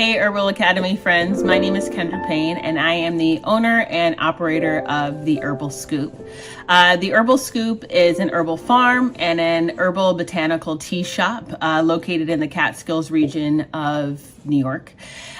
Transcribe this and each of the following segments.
Hey Herbal Academy friends, my name is Kendra Payne and I am the owner and operator of the Herbal Scoop. The Herbal Scoop is an herbal farm and an herbal botanical tea shop located in the Catskills region of New York.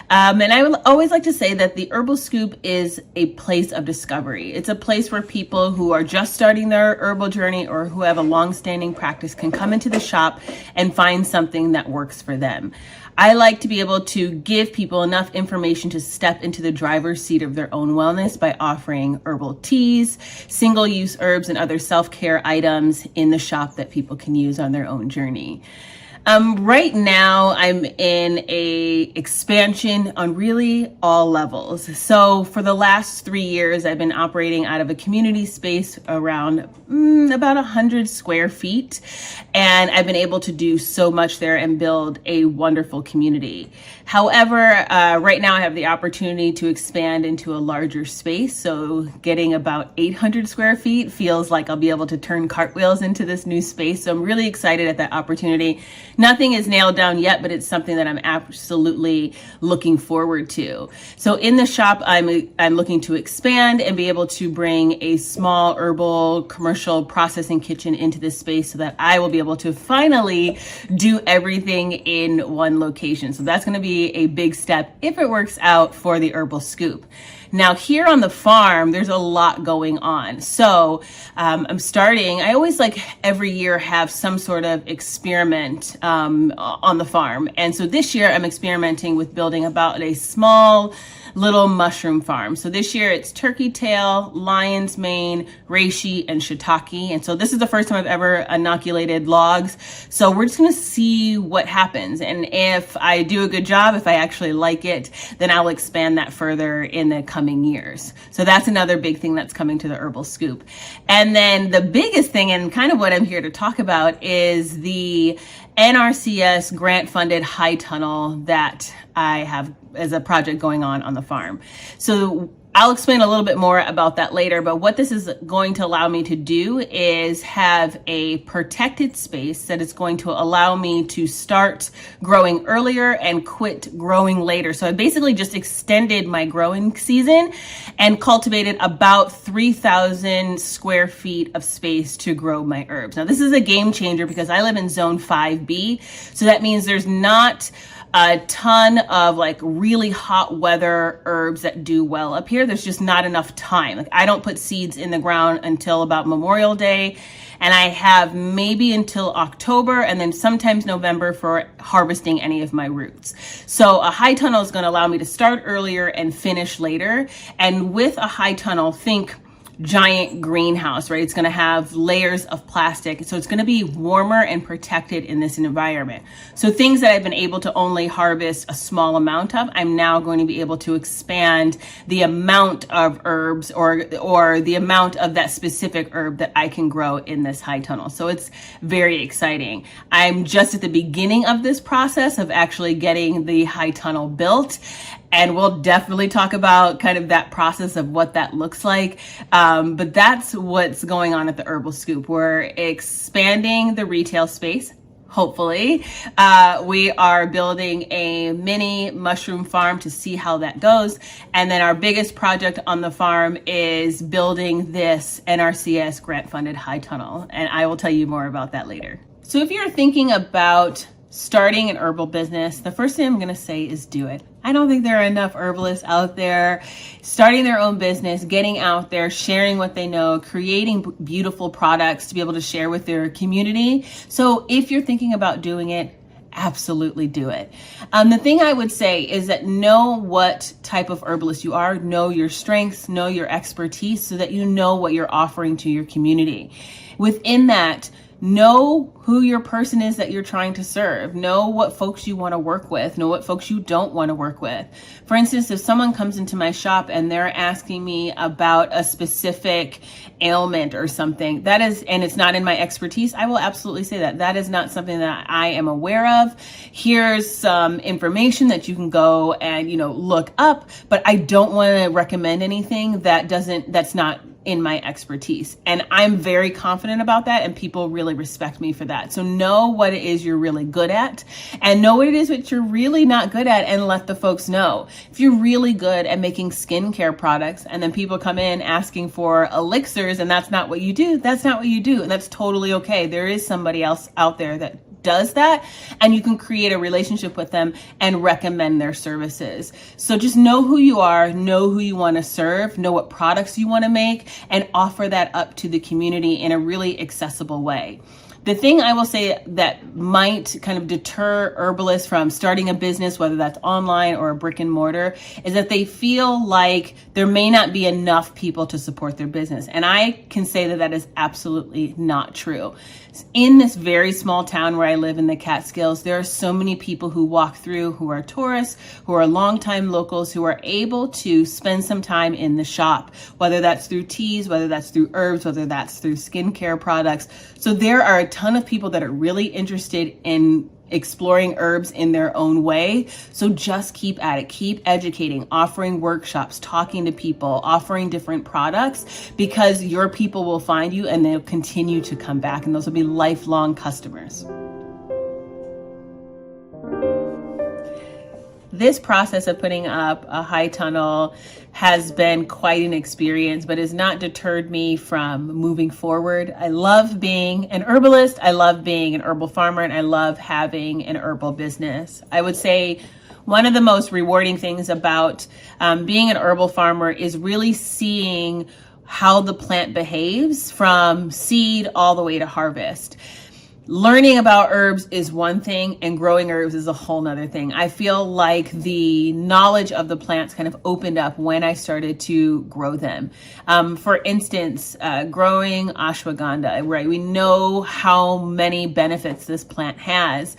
And I would always like to say that the Herbal Scoop is a place of discovery. It's a place where people who are just starting their herbal journey or who have a long-standing practice can come into the shop and find something that works for them. I like to be able to give people enough information to step into the driver's seat of their own wellness by offering herbal teas, single-use herbs, and other self-care items in the shop that people can use on their own journey. Right now, I'm in a expansion on really all levels. So for the last 3 years, I've been operating out of a community space around about 100 square feet. And I've been able to do so much there and build a wonderful community. However, right now I have the opportunity to expand into a larger space. So getting about 800 square feet feels like I'll be able to turn cartwheels into this new space. So I'm really excited at that opportunity. Nothing is nailed down yet, but it's something that I'm absolutely looking forward to. So in the shop, I'm looking to expand and be able to bring a small herbal commercial processing kitchen into this space so that I will be able to finally do everything in one location. So that's going to be a big step if it works out for the Herbal Scoop. Now here on the farm, there's a lot going on. So I always like every year have some sort of experiment on the farm. And so this year I'm experimenting with building about a small little mushroom farm. So this year it's turkey tail, lion's mane, reishi, and shiitake. And so this is the first time I've ever inoculated logs. So we're just gonna see what happens. And if I do a good job, if I actually like it, then I'll expand that further in the coming years. So that's another big thing that's coming to the Herbal Scoop. And then the biggest thing, and kind of what I'm here to talk about, is the NRCS grant funded high tunnel that I have as a project going on the farm. So I'll explain a little bit more about that later, but what this is going to allow me to do is have a protected space that is going to allow me to start growing earlier and quit growing later. So I basically just extended my growing season and cultivated about 3,000 square feet of space to grow my herbs. Now this is a game changer because I live in zone 5B. So that means there's not a ton of like really hot weather herbs that do well up here. There's just not enough time. Like I don't put seeds in the ground until about Memorial Day, and I have maybe until October and then sometimes November for harvesting any of my roots. So a high tunnel is going to allow me to start earlier and finish later. And with a high tunnel, think giant greenhouse, right? It's going to have layers of plastic. So it's going to be warmer and protected in this environment. So things that I've been able to only harvest a small amount of, I'm now going to be able to expand the amount of herbs or the amount of that specific herb that I can grow in this high tunnel. So it's very exciting. I'm just at the beginning of this process of actually getting the high tunnel built. And we'll definitely talk about kind of that process of what that looks like. But that's what's going on at the Herbal Scoop. We're expanding the retail space. Hopefully, we are building a mini mushroom farm to see how that goes. And then our biggest project on the farm is building this NRCS grant funded high tunnel. And I will tell you more about that later. So if you're thinking about starting an herbal business, the first thing I'm going to say is do it. I don't think there are enough herbalists out there starting their own business, getting out there, sharing what they know, creating beautiful products to be able to share with their community. So if you're thinking about doing it, absolutely do it. The thing I would say is that know what type of herbalist you are, know your strengths, know your expertise so that you know what you're offering to your community. Within that, know who your person is that you're trying to serve. Know what folks you want to work with. Know what folks you don't want to work with. For instance, if someone comes into my shop and they're asking me about a specific ailment or something, and it's not in my expertise, I will absolutely say that is not something that I am aware of. Here's some information that you can go and, look up, but I don't want to recommend anything that's not in my expertise. And I'm very confident about that, and people really respect me for that. So know what it is you're really good at, and know what it is that you're really not good at, and let the folks know. If you're really good at making skincare products and then people come in asking for elixirs and that's not what you do, that's not what you do. And that's totally okay. There is somebody else out there that does that, and you can create a relationship with them and recommend their services. So just know who you are, know who you want to serve, know what products you want to make, and offer that up to the community in a really accessible way. The thing I will say that might kind of deter herbalists from starting a business, whether that's online or a brick and mortar, is that they feel like there may not be enough people to support their business. And I can say that that is absolutely not true. In this very small town where I live in the Catskills, there are so many people who walk through, who are tourists, who are longtime locals, who are able to spend some time in the shop, whether that's through teas, whether that's through herbs, whether that's through skincare products. So there are a ton of people that are really interested in exploring herbs in their own way. So just keep at it, keep educating, offering workshops, talking to people, offering different products, because your people will find you and they'll continue to come back, and those will be lifelong customers. This process of putting up a high tunnel has been quite an experience, but has not deterred me from moving forward. I love being an herbalist. I love being an herbal farmer, and I love having an herbal business. I would say one of the most rewarding things about being an herbal farmer is really seeing how the plant behaves from seed all the way to harvest. Learning about herbs is one thing, and growing herbs is a whole nother thing. I feel like the knowledge of the plants kind of opened up when I started to grow them. For instance, growing ashwagandha, right? We know how many benefits this plant has.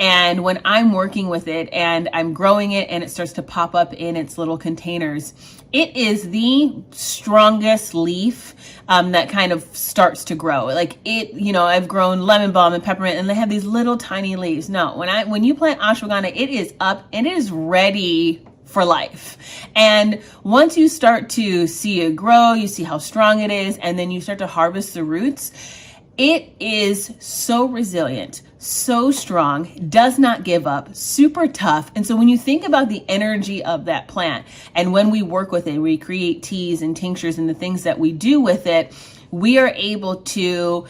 And when I'm working with it and I'm growing it and it starts to pop up in its little containers, it is the strongest leaf that kind of starts to grow. Like it, I've grown lemon balm and peppermint, and they have these little tiny leaves. No, when you plant ashwagandha, it is up and it is ready for life. And once you start to see it grow, you see how strong it is, and then you start to harvest the roots, it is so resilient, so strong, does not give up, super tough. And so when you think about the energy of that plant, and when we work with it, we create teas and tinctures and the things that we do with it, we are able to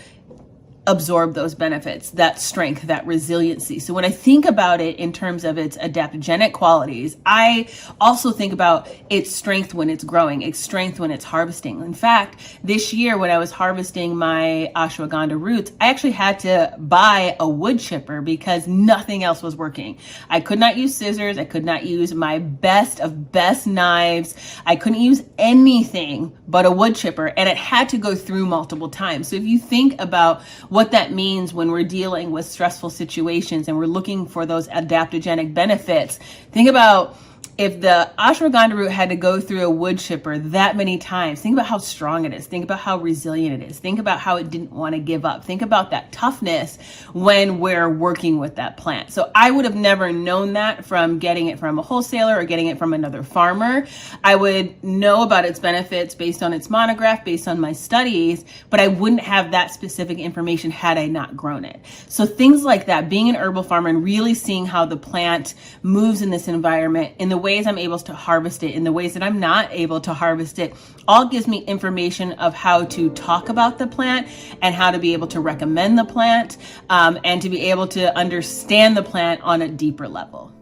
absorb those benefits, that strength, that resiliency. So when I think about it in terms of its adaptogenic qualities, I also think about its strength when it's growing, its strength when it's harvesting. In fact, this year when I was harvesting my ashwagandha roots, I actually had to buy a wood chipper because nothing else was working. I could not use scissors. I could not use my best of best knives. I couldn't use anything but a wood chipper, and it had to go through multiple times. So if you think about what that means when we're dealing with stressful situations and we're looking for those adaptogenic benefits, think about if the ashwagandha root had to go through a wood chipper that many times. Think about how strong it is. Think about how resilient it is. Think about how it didn't want to give up. Think about that toughness when we're working with that plant. So I would have never known that from getting it from a wholesaler or getting it from another farmer. I would know about its benefits based on its monograph, based on my studies, but I wouldn't have that specific information had I not grown it. So things like that, being an herbal farmer and really seeing how the plant moves in this environment, in the ways I'm able to harvest it, in the ways that I'm not able to harvest it, all gives me information of how to talk about the plant and how to be able to recommend the plant, and to be able to understand the plant on a deeper level.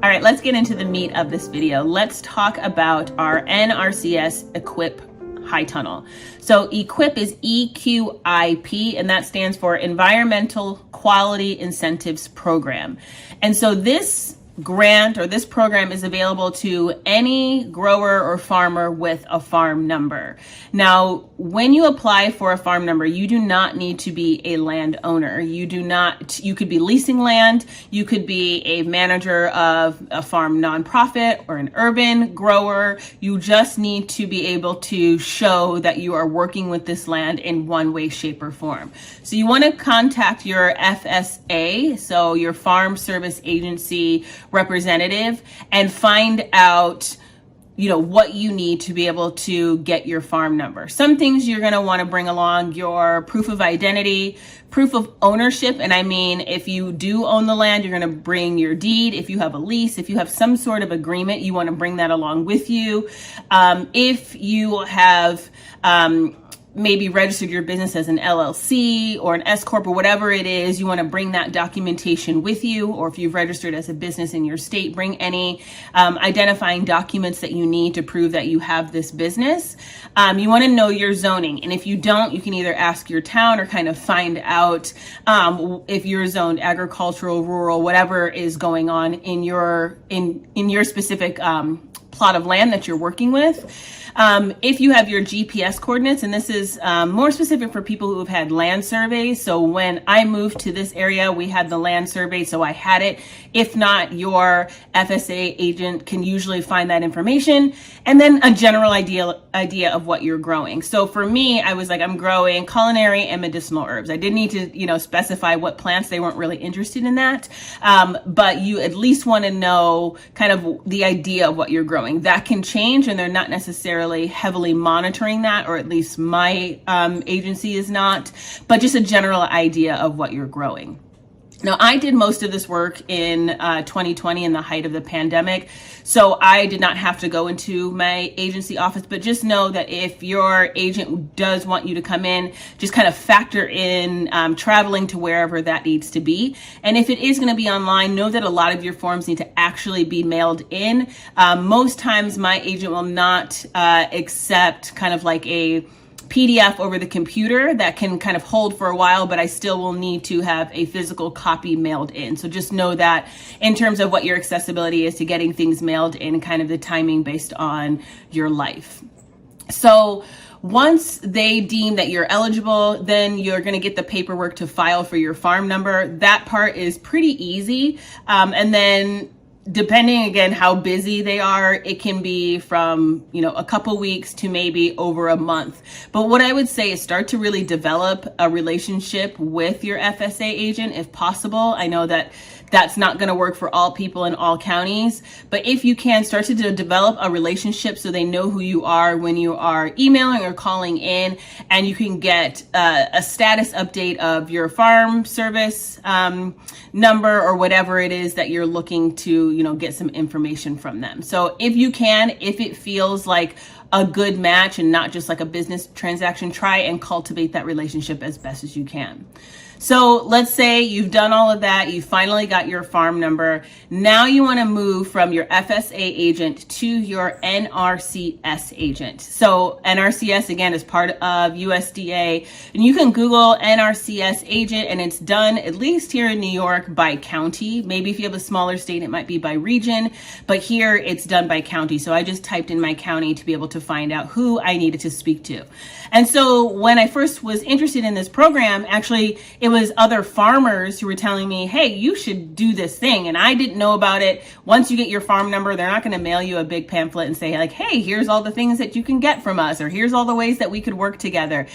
All right, let's get into the meat of this video. Let's talk about our NRCS EQIP high tunnel. So EQIP is EQIP, and that stands for Environmental Quality Incentives Program. And so this grant or this program is available to any grower or farmer with a farm number. Now, when you apply for a farm number, you do not need to be a landowner. You could be leasing land, you could be a manager of a farm nonprofit or an urban grower. You just need to be able to show that you are working with this land in one way, shape, or form. So you want to contact your FSA, so your Farm Service Agency representative, and find out what you need to be able to get your farm number. Some things you're going to want to bring along: your proof of identity, proof of ownership. And I mean, if you do own the land, you're going to bring your deed. If you have a lease, if you have some sort of agreement, you want to bring that along with you. If you have, maybe registered your business as an LLC or an S Corp or whatever it is, you want to bring that documentation with you. Or if you've registered as a business in your state, bring any identifying documents that you need to prove that you have this business. You want to know your zoning. And if you don't, you can either ask your town or kind of find out if you're zoned agricultural, rural, whatever is going on in your specific plot of land that you're working with. If you have your GPS coordinates, and this is more specific for people who have had land surveys. So when I moved to this area, we had the land survey, so I had it. If not, your FSA agent can usually find that information. And then a general idea of what you're growing. So for me, I was like, I'm growing culinary and medicinal herbs. I didn't need to, specify what plants. They weren't really interested in that. But you at least want to know kind of the idea of what you're growing. That can change, and they're not necessarily heavily monitoring that, or at least my agency is not, but just a general idea of what you're growing. Now, I did most of this work in 2020 in the height of the pandemic, so I did not have to go into my agency office, but just know that if your agent does want you to come in, just kind of factor in traveling to wherever that needs to be. And if it is going to be online, know that a lot of your forms need to actually be mailed in. Most times my agent will not accept kind of like a PDF over the computer that can kind of hold for a while, but I still will need to have a physical copy mailed in. So just know that in terms of what your accessibility is to getting things mailed in, kind of the timing based on your life. So once they deem that you're eligible, then you're going to get the paperwork to file for your farm number. That part is pretty easy. And then depending again how busy they are, it can be from a couple weeks to maybe over a month. But what I would say is start to really develop a relationship with your FSA agent if possible. I know that that's not going to work for all people in all counties, but if you can, start to develop a relationship so they know who you are when you are emailing or calling in, and you can get a status update of your farm service number or whatever it is that you're looking to get some information from them. So if you can, if it feels like a good match and not just like a business transaction, try and cultivate that relationship as best as you can. So let's say you've done all of that, you finally got your farm number. Now you want to move from your FSA agent to your NRCS agent. So NRCS, again, is part of USDA, and you can Google NRCS agent, and it's done, at least here in New York, by county. Maybe if you have a smaller state, it might be by region, but here it's done by county. So I just typed in my county to be able to find out who I needed to speak to. And so when I first was interested in this program, actually, it was other farmers who were telling me, hey, you should do this thing. And I didn't know about it. Once you get your farm number, they're not going to mail you a big pamphlet and say like, hey, here's all the things that you can get from us, or here's all the ways that we could work together.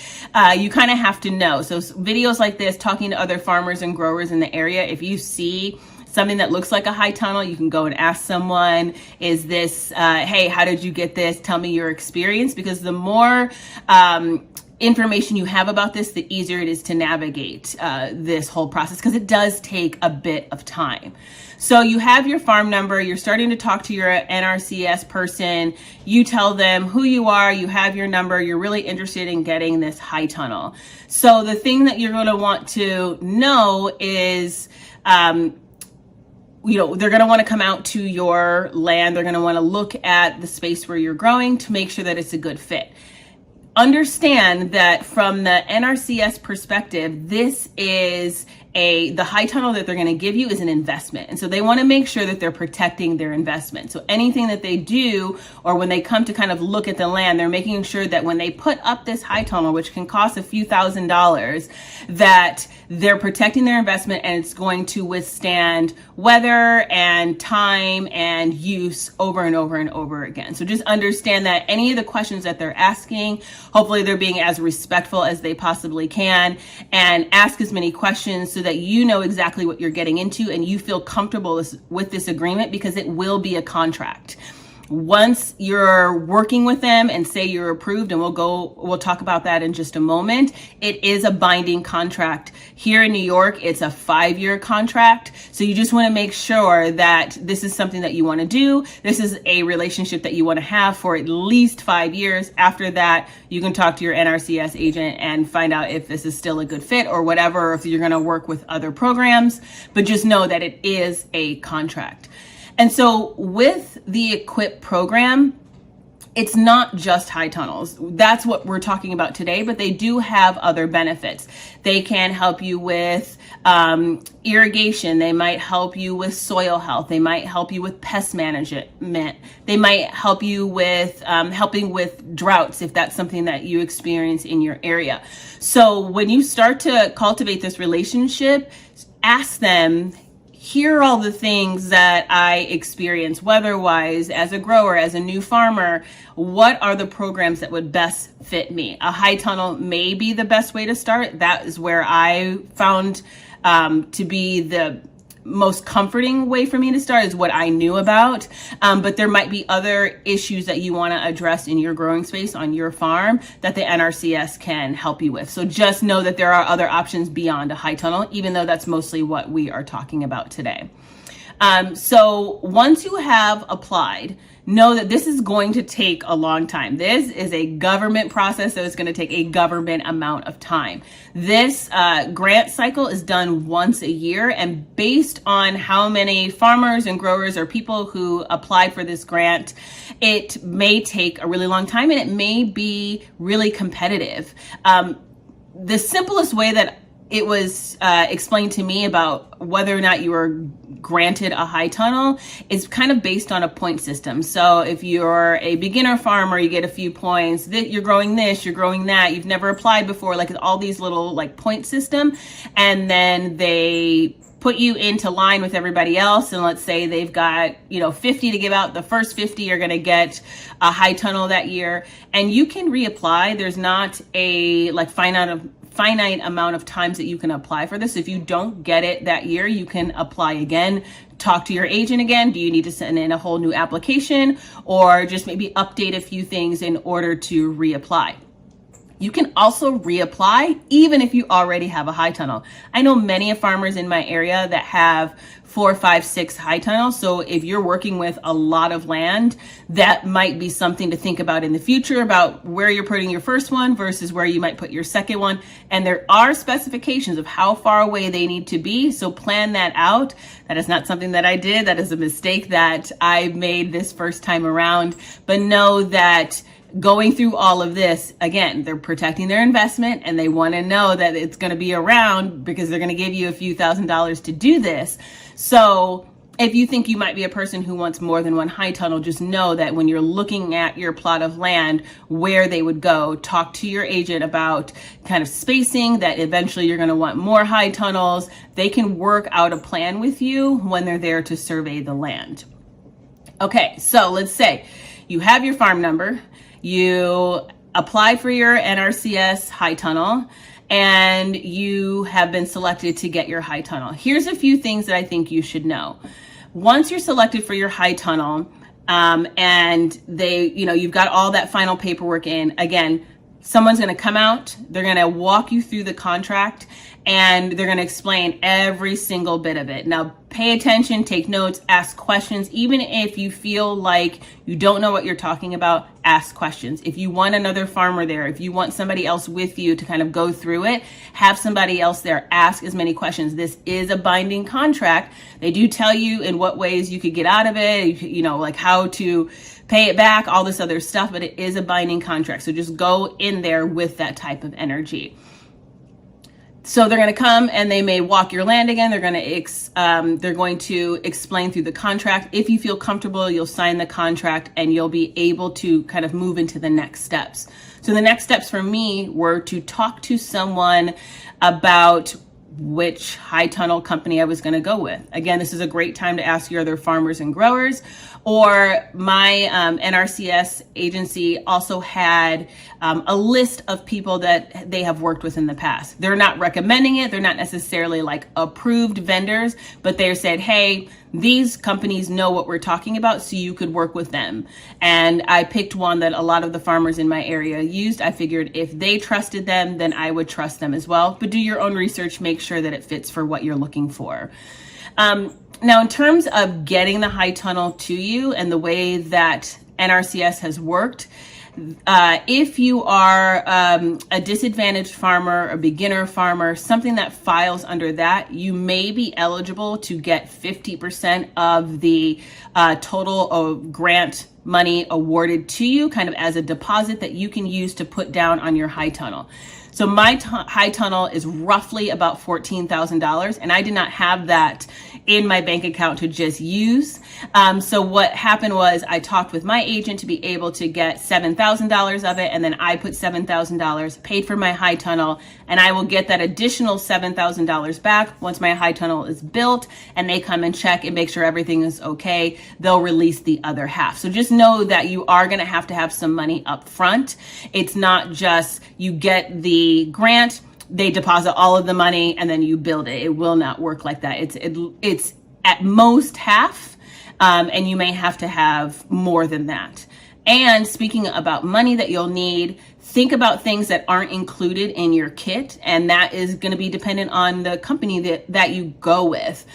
You kind of have to know. So videos like this, talking to other farmers and growers in the area, if you see something that looks like a high tunnel, you can go and ask someone, is this, hey, how did you get this? Tell me your experience, because the more information you have about this, the easier it is to navigate this whole process, because it does take a bit of time. So you have your farm number, you're starting to talk to your NRCS person, you tell them who you are, you have your number, you're really interested in getting this high tunnel. So the thing that you're going to want to know is, they're going to want to come out to your land. They're going to want to look at the space where you're growing to make sure that it's a good fit. Understand that from the NRCS perspective, this is the high tunnel that they're going to give you is an investment. And so they want to make sure that they're protecting their investment. So anything that they do, or when they come to kind of look at the land, they're making sure that when they put up this high tunnel, which can cost a few $1,000s, that they're protecting their investment and it's going to withstand weather and time and use over and over and over again. So just understand that any of the questions that they're asking, hopefully they're being as respectful as they possibly can, and ask as many questions so that you know exactly what you're getting into and you feel comfortable with this agreement, because it will be a contract. Once you're working with them and say you're approved, and we'll talk about that in just a moment, it is a binding contract. Here in New York, it's a 5-year contract. So you just want to make sure that this is something that you want to do. This is a relationship that you want to have for at least 5 years. After that, you can talk to your NRCS agent and find out if this is still a good fit or whatever, or if you're going to work with other programs, but just know that it is a contract. And so with the EQIP program, it's not just high tunnels. That's what we're talking about today, but they do have other benefits. They can help you with irrigation. They might help you with soil health. They might help you with pest management. They might help you with helping with droughts if that's something that you experience in your area. So when you start to cultivate this relationship, ask them, here are all the things that I experience weather-wise as a grower, as a new farmer. What are the programs that would best fit me? A high tunnel may be the best way to start. That is where I found to be the most comforting way for me to start, is what I knew about. But there might be other issues that you want to address in your growing space on your farm that the NRCS can help you with. So just know that there are other options beyond a high tunnel, even though that's mostly what we are talking about today. So once you have applied, know that this is going to take a long time. This is a government process, so it's going to take a government amount of time. This grant cycle is done once a year, and based on how many farmers and growers or people who apply for this grant, it may take a really long time, and it may be really competitive. The simplest way that it was explained to me about whether or not you were granted a high tunnel is kind of based on a point system. So if you're a beginner farmer, you get a few points. You're growing this, you're growing that. You've never applied before, like all these little like point system. And then they put you into line with everybody else. And let's say they've got, 50 to give out. The first 50 are going to get a high tunnel that year. And you can reapply. There's not a finite amount of times that you can apply for this. If you don't get it that year, you can apply again. Talk to your agent again. Do you need to send in a whole new application, or just maybe update a few things in order to reapply? You can also reapply even if you already have a high tunnel. I know many farmers in my area that have 4, 5, 6 high tunnels. So if you're working with a lot of land, that might be something to think about in the future, about where you're putting your first one versus where you might put your second one. And there are specifications of how far away they need to be. So plan that out. That is not something that I did. That is a mistake that I made this first time around. But know that going through all of this, again, they're protecting their investment, and they want to know that it's going to be around because they're going to give you a few $1,000s to do this. So if you think you might be a person who wants more than one high tunnel, just know that when you're looking at your plot of land, where they would go, talk to your agent about kind of spacing, that eventually you're going to want more high tunnels. They can work out a plan with you when they're there to survey the land. Okay, so let's say you have your farm number. You apply for your NRCS high tunnel, and you have been selected to get your high tunnel. Here's a few things that I think you should know. Once you're selected for your high tunnel, and you've got all that final paperwork in, again, someone's going to come out, they're going to walk you through the contract, and they're going to explain every single bit of it. Now, pay attention, take notes, ask questions. Even if you feel like you don't know what you're talking about, ask questions. If you want another farmer there, if you want somebody else with you to kind of go through it, have somebody else there. Ask as many questions. This is a binding contract. They do tell you in what ways you could get out of it, like how to pay it back, all this other stuff, but it is a binding contract. So just go in there with that type of energy. So they're going to come and they may walk your land again. They're going to explain through the contract. If you feel comfortable, you'll sign the contract and you'll be able to kind of move into the next steps. So the next steps for me were to talk to someone about which high tunnel company I was going to go with. Again, this is a great time to ask your other farmers and growers. Or my NRCS agency also had a list of people that they have worked with in the past. They're not recommending it. They're not necessarily like approved vendors, but they said, hey, these companies know what we're talking about, so you could work with them. And I picked one that a lot of the farmers in my area used. I figured if they trusted them, then I would trust them as well. But do your own research, make sure that it fits for what you're looking for. Now, in terms of getting the high tunnel to you and the way that NRCS has worked, if you are a disadvantaged farmer, a beginner farmer, something that files under that, you may be eligible to get 50% of the total of grant money awarded to you, kind of as a deposit that you can use to put down on your high tunnel. So my high tunnel is roughly about $14,000, and I did not have that in my bank account to just use. So what happened was I talked with my agent to be able to get $7,000 of it, and then I put $7,000, paid for my high tunnel, and I will get that additional $7,000 back once my high tunnel is built, and they come and check and make sure everything is okay. They'll release the other half. So just know that you are going to have some money up front. It's not just you get the grant, they deposit all of the money, and then you build it. It will not work like that. It's at most half, and you may have to have more than that. And speaking about money that you'll need, think about things that aren't included in your kit, and that is going to be dependent on the company that you go with.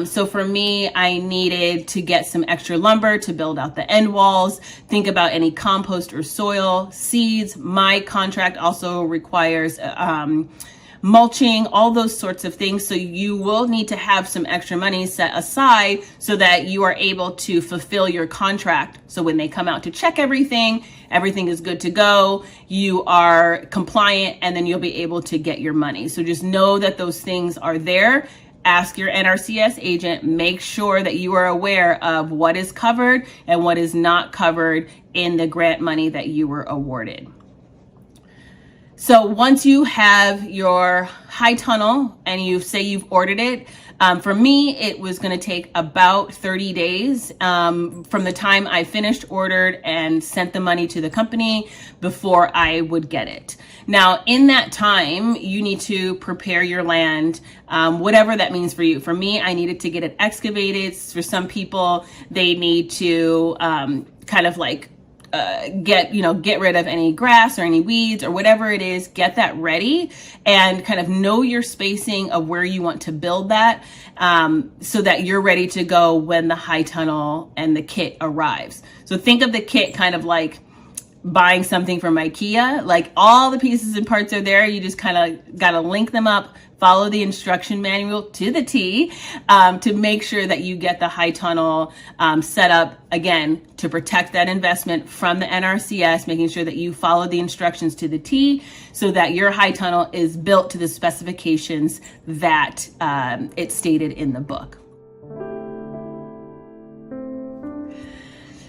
So for me, I needed to get some extra lumber to build out the end walls. Think about any compost or soil, seeds. My contract also requires mulching, all those sorts of things. So you will need to have some extra money set aside so that you are able to fulfill your contract. So when they come out to check everything is good to go, you are compliant, and then you'll be able to get your money. So just know that those things are there. Ask your NRCS agent, make sure that you are aware of what is covered and what is not covered in the grant money that you were awarded. So once you have your high tunnel and you say you've ordered it, for me, it was going to take about 30 days from the time I finished, ordered, and sent the money to the company before I would get it. Now, in that time, you need to prepare your land, whatever that means for you. For me, I needed to get it excavated. For some people, they need to kind of like get rid of any grass or any weeds or whatever it is, get that ready and kind of know your spacing of where you want to build that, so that you're ready to go when the high tunnel and the kit arrives. So think of the kit kind of like buying something from IKEA, like all the pieces and parts are there. You just kind of got to link them up, follow the instruction manual to the T, to make sure that you get the high tunnel set up, again, to protect that investment from the NRCS, making sure that you follow the instructions to the T so that your high tunnel is built to the specifications that it stated in the book.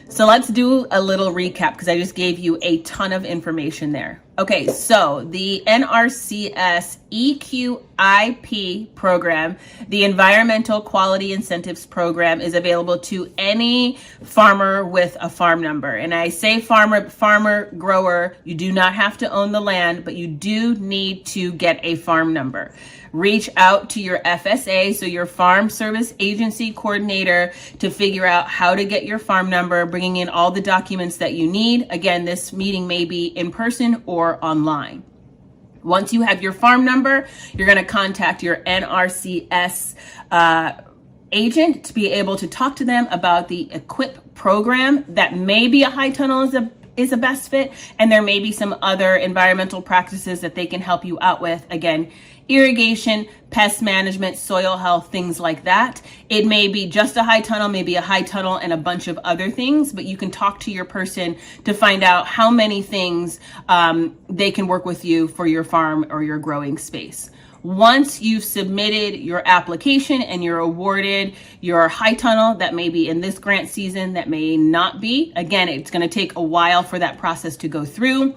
So let's do a little recap because I just gave you a ton of information there. Okay, so the NRCS EQIP program, the Environmental Quality Incentives Program, is available to any farmer with a farm number. And I say farmer, grower, you do not have to own the land, but you do need to get a farm number. Reach out to your FSA, so your Farm Service Agency Coordinator, to figure out how to get your farm number, bringing in all the documents that you need. Again, this meeting may be in person or online. Once you have your farm number, you're going to contact your NRCS agent to be able to talk to them about the EQIP program. That may be a high tunnel is a best fit, and there may be some other environmental practices that they can help you out with. Again, irrigation, pest management, soil health, things like that. It may be just a high tunnel, maybe a high tunnel and a bunch of other things, but you can talk to your person to find out how many things they can work with you for your farm or your growing space. Once you've submitted your application and you're awarded your high tunnel, that may be in this grant season, that may not be. Again, it's going to take a while for that process to go through.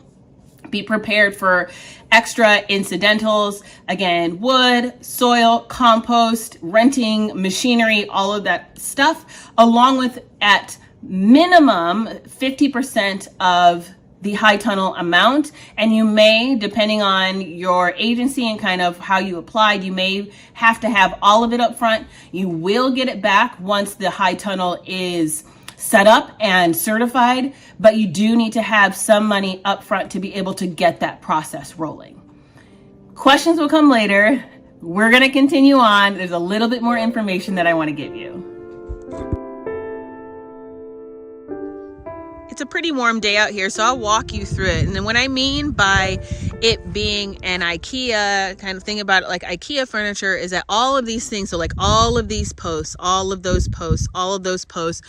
Be prepared for extra incidentals. Again, wood, soil, compost, renting, machinery, all of that stuff, along with at minimum 50% of the high tunnel amount. And you may, depending on your agency and kind of how you applied, you may have to have all of it up front. You will get it back once the high tunnel is set up and certified, but you do need to have some money up front to be able to get that process rolling. Questions will come later. We're going to continue on. There's a little bit more information that I want to give you. It's a pretty warm day out here, so I'll walk you through it. And then what I mean by it being an IKEA kind of thing about it, like IKEA furniture, is that all of these things, so like all of these posts, all of those posts, all of those posts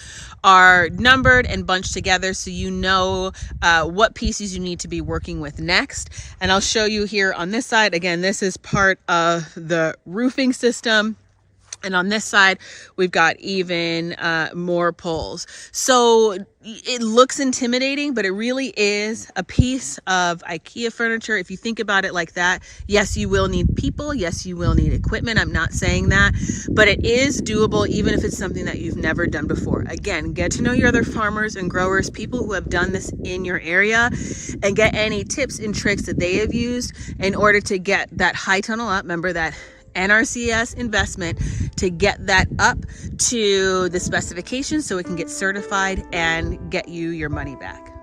are numbered and bunched together, so you know what pieces you need to be working with next. And I'll show you here on this side. Again, this is part of the roofing system. And on this side, we've got even more poles. So it looks intimidating, but it really is a piece of IKEA furniture. If you think about it like that, yes, you will need people. Yes, you will need equipment. I'm not saying that, but it is doable, even if it's something that you've never done before. Again, get to know your other farmers and growers, people who have done this in your area, and get any tips and tricks that they have used in order to get that high tunnel up. Remember that NRCS investment to get that up to the specifications so it can get certified and get you your money back.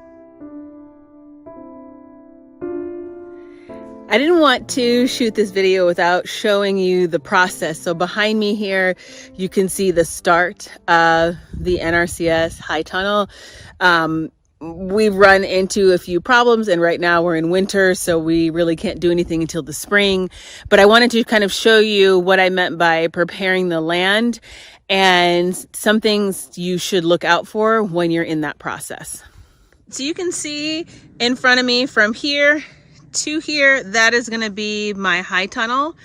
I didn't want to shoot this video without showing you the process. So behind me here, you can see the start of the NRCS high tunnel. We've run into a few problems, and right now we're in winter, so we really can't do anything until the spring. But I wanted to kind of show you what I meant by preparing the land and some things you should look out for when you're in that process. So you can see in front of me from here to here, that is going to be my high tunnel.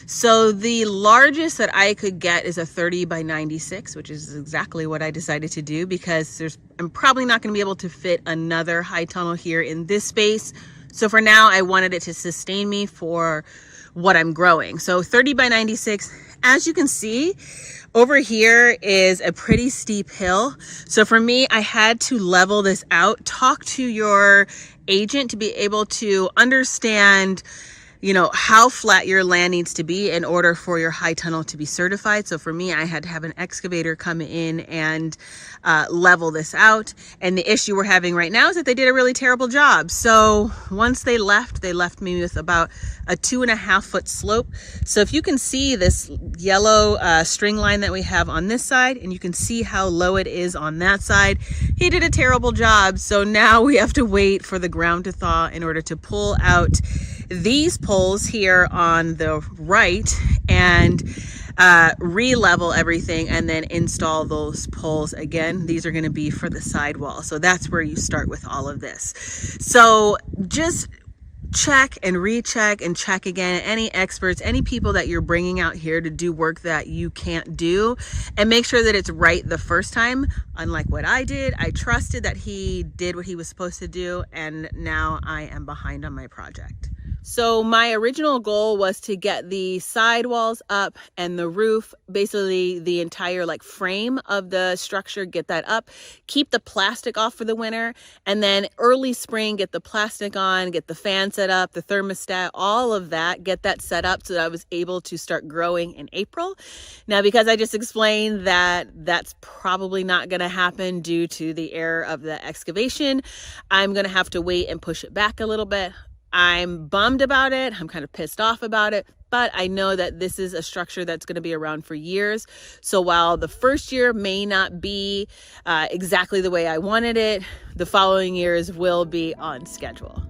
So the largest that I could get is a 30 by 96, which is exactly what I decided to do, because I'm probably not going to be able to fit another high tunnel here in this space. So for now, I wanted it to sustain me for what I'm growing. So 30 by 96, as you can see, over here is a pretty steep hill. So for me, I had to level this out. Talk to your agent to be able to understand, you know, how flat your land needs to be in order for your high tunnel to be certified. So for me, I had to have an excavator come in and level this out. And the issue we're having right now is that they did a really terrible job. So once they left me with about a 2.5 foot slope. So if you can see this yellow string line that we have on this side, and you can see how low it is on that side, he did a terrible job. So now we have to wait for the ground to thaw in order to pull out these poles here on the right and re-level everything and then install those poles again. These are going to be for the sidewall. So that's where you start with all of this. So just check and recheck and check again. Any experts, any people that you're bringing out here to do work that you can't do, and make sure that it's right the first time. Unlike what I did, I trusted that he did what he was supposed to do, and now I am behind on my project. So my original goal was to get the sidewalls up and the roof, basically the entire like frame of the structure, get that up, keep the plastic off for the winter, and then early spring, get the plastic on, get the fan set up, the thermostat, all of that, get that set up so that I was able to start growing in April. Now, because I just explained that that's probably not going to happen due to the error of the excavation, I'm going to have to wait and push it back a little bit. I'm bummed about it. I'm kind of pissed off about it, but I know that this is a structure that's going to be around for years. So while the first year may not be exactly the way I wanted it, the following years will be on schedule.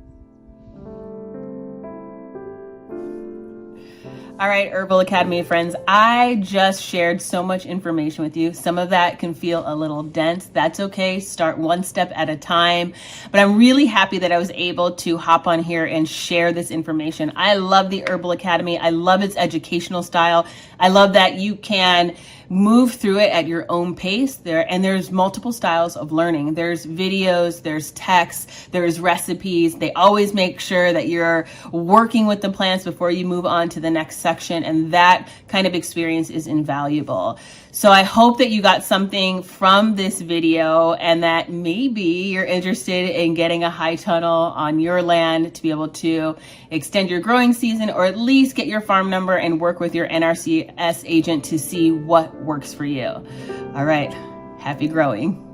All right, Herbal Academy friends, I just shared so much information with you. Some of that can feel a little dense. That's okay. Start one step at a time. But I'm really happy that I was able to hop on here and share this information. I love the Herbal Academy. I love its educational style. I love that you can move through it at your own pace. There's multiple styles of learning. There's videos, there's texts, there's recipes. They always make sure that you're working with the plants before you move on to the next section, and that kind of experience is invaluable. So I hope that you got something from this video and that maybe you're interested in getting a high tunnel on your land to be able to extend your growing season, or at least get your farm number and work with your NRCS agent to see what works for you. All right, happy growing.